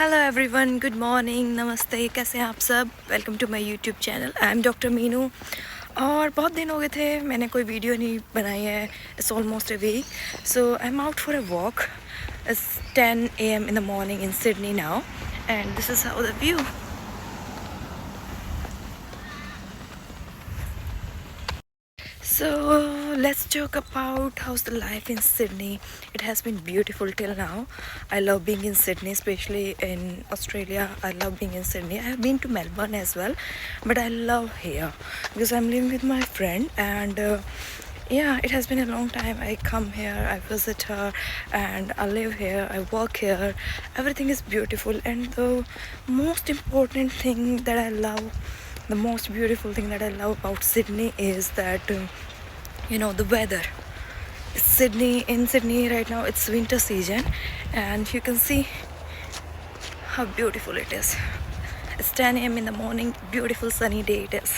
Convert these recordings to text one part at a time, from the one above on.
Hello everyone, good morning, नमस्ते। कैसे हैं आप सब? Welcome to my YouTube channel. I am doctor Meenu. और बहुत दिन हो गए थे मैंने कोई वीडियो नहीं बनाई है। It's almost a week. So I am out for a walk. It's 10 AM in the morning in Sydney now, and this is how the view. So let's talk about how's the life in Sydney. It has been beautiful till now. I love being in Sydney, especially in Australia. I love being in Sydney. I have been to Melbourne as well, but I love here because I'm living with my friend, and yeah, it has been a long time. I come here, I visit her, and I live here, I work here. Everything is beautiful, and the most important thing that I love, the most beautiful thing that I love about Sydney is that the weather. In Sydney right now it's winter season, and you can see how beautiful it is. It's 10 AM in the morning, beautiful sunny day it is.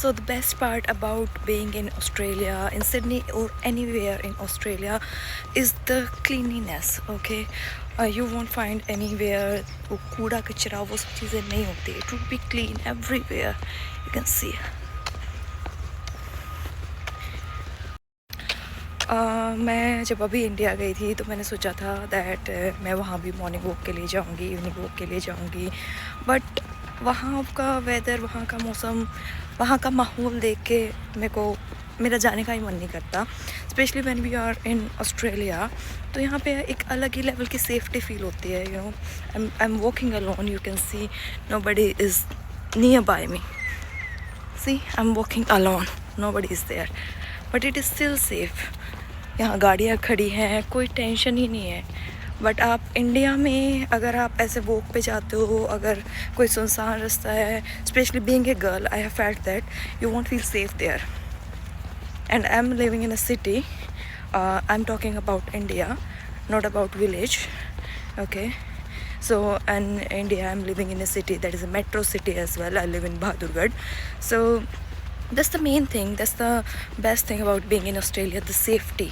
So the best part about being in Australia, in Sydney or anywhere in Australia, is the cleanliness. Okay, you won't find anywhere वो कूड़ा कचरा वो सब चीज़ें नहीं होती. It would be clean everywhere. You can see. मैं जब अभी इंडिया गई थी तो मैंने सोचा था दैट मैं वहाँ भी मॉर्निंग वॉक के लिए जाऊँगी, इवनिंग वॉक के लिए जाऊँगी, बट वहाँ का वेदर, वहाँ का मौसम, वहाँ का माहौल देख के मेरा जाने का ही मन नहीं करता. Specially when we are in Australia, तो यहाँ पे एक अलग ही लेवल की सेफ्टी फील होती है. I am walking alone. You can see nobody is nearby me. See, I am walking alone, nobody is there, but it is still safe. यहाँ गाड़ियाँ खड़ी हैं, कोई टेंशन ही नहीं है. बट आप इंडिया में अगर आप ऐसे वॉक पे जाते हो, अगर कोई सुनसान रास्ता है, specially being a girl, I have felt that you won't feel safe there. And I am living in a city. I am talking about India, not about village. Okay, so in India I'm living in a city that is a metro city as well. I live in Bahadurgarh. So that's the main thing, that's the best thing about being in Australia, the safety.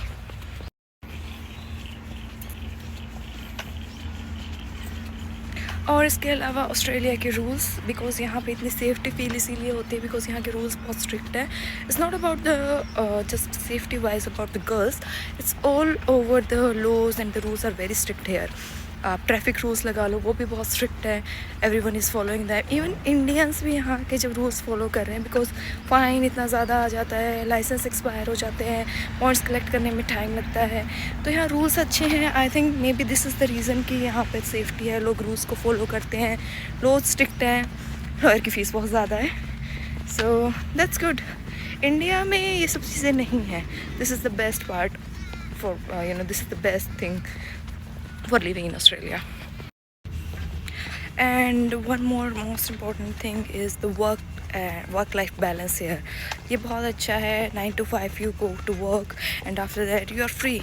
और इसके अलावा Australia के rules, because यहाँ पे इतनी safety feel इसीलिए होती है बिकॉज़ यहाँ के रूल्स बहुत स्ट्रिक्ट है. It's not about the just safety wise about the girls, it's all over the laws and the rules are very strict here. आप ट्रैफिक रूल्स लगा लो, वो भी बहुत स्ट्रिक्ट है. Everyone is following that. Even Indians भी यहाँ के जब रूल्स फॉलो कर रहे हैं, बिकॉज फ़ाइन इतना ज़्यादा आ जाता है, लाइसेंस एक्सपायर हो जाते हैं, पॉइंट्स कलेक्ट करने में टाइम लगता है. तो यहाँ रूल्स अच्छे हैं. I think may be this is the reason कि यहाँ पे सेफ्टी है, लोग रूल्स को फॉलो करते हैं, लॉज स्ट्रिक्ट हैं, लॉयर की फ़ीस बहुत ज़्यादा है. So that's good. इंडिया में ये सब चीज़ें नहीं हैं. This is the best part for this is the best thing for living in Australia. And one more most important thing is the work life balance here. ये बहुत अच्छा है. 9 to 5 you go to work and after that you are free.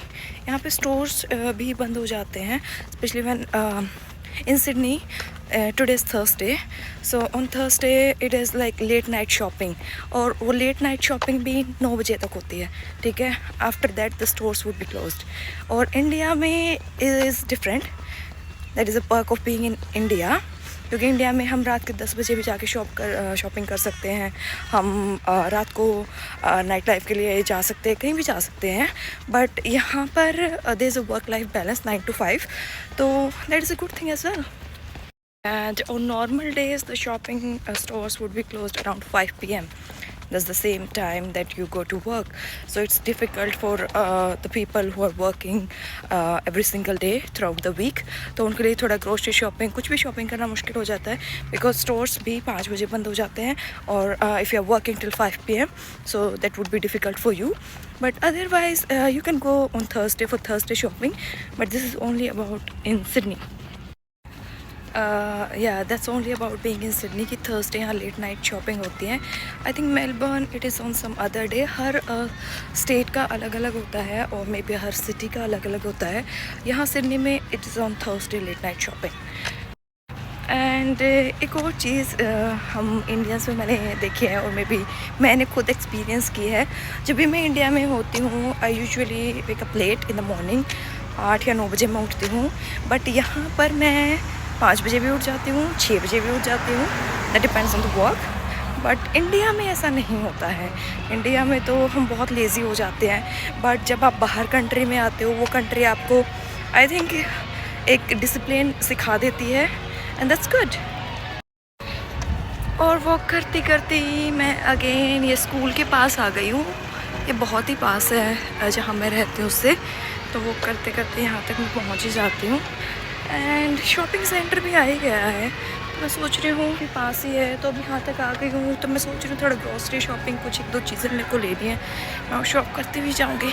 यहाँ पे stores भी बंद हो जाते हैं, especially when in Sydney. Today is Thursday, so on Thursday it is like late night shopping, और वो late night shopping भी 9 बजे तक होती है. ठीक है, after that the stores would be closed. और इंडिया में it is different. That is a perk of being in India, क्योंकि इंडिया में हम रात के 10 बजे भी जाके शॉपिंग कर सकते हैं. हम रात को नाइट लाइफ के लिए जा सकते हैं, कहीं भी जा सकते हैं. बट यहाँ पर there is a work life balance 9 to 5, तो that is a good thing as well. And on normal days, the shopping stores would be closed around 5 PM. That's the same time that you go to work. So it's difficult for the people who are working every single day throughout the week. तो उनके लिए थोड़ा grocery shopping, कुछ भी shopping करना मुश्किल हो जाता है, बिकॉज स्टोर्स भी 5 बजे बंद हो जाते हैं. और if you are working till 5 PM, so that would be difficult for you. But otherwise, you can go on Thursday for Thursday shopping. But this is only about in Sydney. That's only about being in Sydney की Thursday यहाँ late night shopping होती है. I think Melbourne it is on some other day. हर state का अलग अलग होता है, और मे बी हर सिटी का अलग अलग होता है. यहाँ सिडनी में it is on Thursday late night shopping. And एक और चीज़ हम इंडियंस में मैंने देखी है, और मे बी मैंने खुद एक्सपीरियंस की है. जब भी मैं इंडिया में होती हूँ, I usually wake up late in the morning. 8 या 9 बजे मैं उठती हूँ, बट यहाँ पर मैं 5 बजे भी उठ जाती हूँ, 6 बजे भी उठ जाती हूँ, that depends on the work. But India में ऐसा नहीं होता है। इंडिया में तो हम बहुत लेज़ी हो जाते हैं, बट जब आप बाहर कंट्री में आते हो, वो कंट्री आपको आई थिंक एक डिसिप्लिन सिखा देती है, एंड दैट्स गुड। और वॉक करती करती मैं अगेन ये स्कूल के पास आ गई हूँ। ये बहुत ही पास है जहाँ मैं रहती हूँ उससे, तो वॉक करते करते यहाँ तक मैं पहुँच ही जाती हूँ। एंड शॉपिंग सेंटर भी आ ही गया है, तो मैं सोच रही हूँ कि पास ही है, तो अभी यहाँ तक आ गई हूँ, तो मैं सोच रही हूँ थोड़ा ग्रॉसरी शॉपिंग, कुछ 1-2 चीज़ें मेरे को लेनी है, मैं शॉप करती हुई जाऊँगी।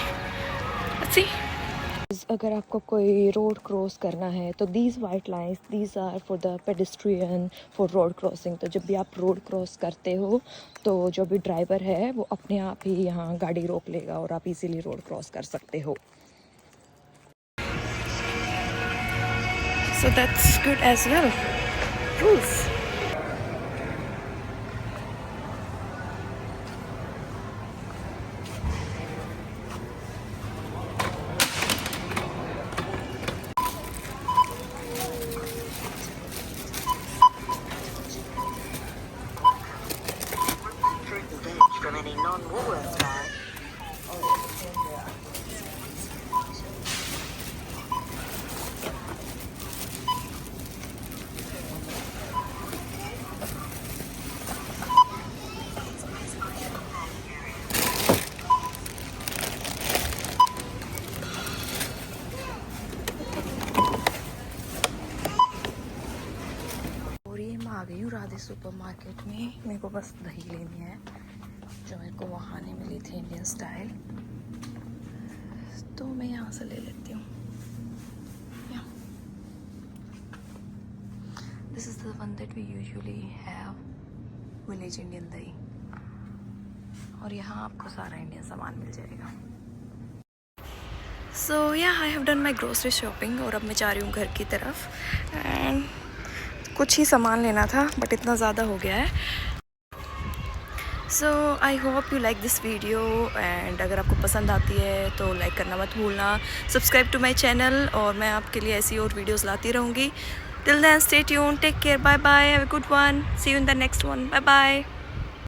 अच्छी अगर आपको कोई रोड क्रॉस करना है तो these white lines these are for the pedestrian for road crossing. तो जब भी आप रोड क्रॉस करते हो तो जो भी ड्राइवर है वो अपने आप ही यहाँ गाड़ी रोक लेगा और आप इजीली रोड क्रॉस कर सकते हो। So that's good as well. Rules. From any non-Woolworths bag. और ये मैं आ गई हूँ राधे सुपरमार्केट में। मेरे को बस दही लेनी है जो मेरे को वहाँ नहीं मिली थी इंडियन स्टाइल, तो मैं यहाँ से ले लेती हूँ। This is the one that we usually have, village Indian dahi, और यहाँ आपको सारा इंडियन सामान मिल जाएगा। सो या I have done my grocery shopping, और अब मैं जा रही हूँ घर की तरफ। एंड कुछ ही सामान लेना था, बट इतना ज़्यादा हो गया है। So I hope you like this video, and अगर आपको पसंद आती है तो लाइक करना मत भूलना, सब्सक्राइब टू माई चैनल, और मैं आपके लिए ऐसी और वीडियोज़ लाती रहूँगी। Till then stay tuned, take care, bye bye, have a good one, see you in the next one, bye bye.